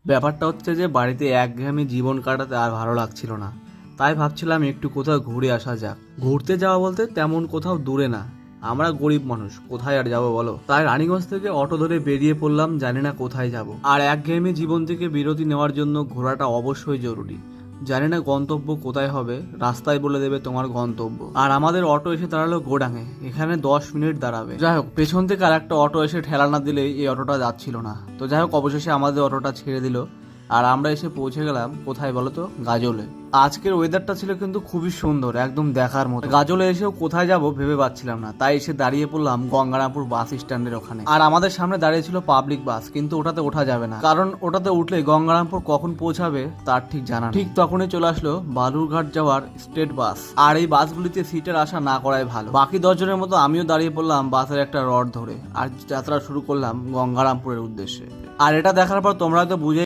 ব্যাপারটা হচ্ছে যে বাড়িতে একঘেয়েমি জীবন কাটাতে আর ভালো লাগছিল না। তাই ভাবছিলাম একটু কোথাও ঘুরে আসা যাক। ঘুরতে যাওয়া বলতে তেমন কোথাও দূরে না, আমরা গরিব মানুষ, কোথায় আর যাবো বলো। তাই রানীগঞ্জ থেকে অটো ধরে বেরিয়ে পড়লাম, জানি না কোথায় যাব। আর একঘেয়েমি জীবন থেকে বিরতি নেওয়ার জন্য ঘোরাটা অবশ্যই জরুরি। জানি না গন্তব্য কোথায় হবে, রাস্তায় বলে দেবে তোমার গন্তব্য। আর আমাদের অটো এসে দাঁড়ালো গোডাঙে, এখানে 10 মিনিট দাঁড়াবে। যাই হোক, পেছন থেকে আর একটা অটো এসে ঠেলা না দিলেই এই অটোটা যাচ্ছিল না। তো যাই হোক, অবশেষে আমাদের অটোটা ছেড়ে দিল আর আমরা এসে পৌঁছে গেলাম কোথায় বলো তো, গাজলে। আজকের ওয়েদারটা ছিল কিন্তু খুবই সুন্দর, একদম দেখার মতো। গাজলে এসেও কোথায় যাব ভেবে পাচ্ছিলাম না, তাই এসে দাঁড়িয়ে পড়লাম গঙ্গারামপুর বাস স্ট্যান্ডের ওখানে। আর আমাদের সামনে দাঁড়িয়ে ছিল পাবলিক বাস, কিন্তু ওটাতে ওঠা যাবে না, কারণ ওটাতে উঠলে গঙ্গারামপুর কখন পৌঁছাবে তার ঠিক জানা নেই। ঠিক তখনই চলে আসলো বালুরঘাট যাওয়ার স্টেট বাস। আর এই বাসগুলিতে সিটের আশা না করাই ভালো। বাকি 10 জনের মতো আমিও দাঁড়িয়ে পড়লাম বাসের একটা রড ধরে আর যাত্রা শুরু করলাম গঙ্গারামপুরের উদ্দেশ্যে। আর এটা দেখার পর তোমরা তো বুঝে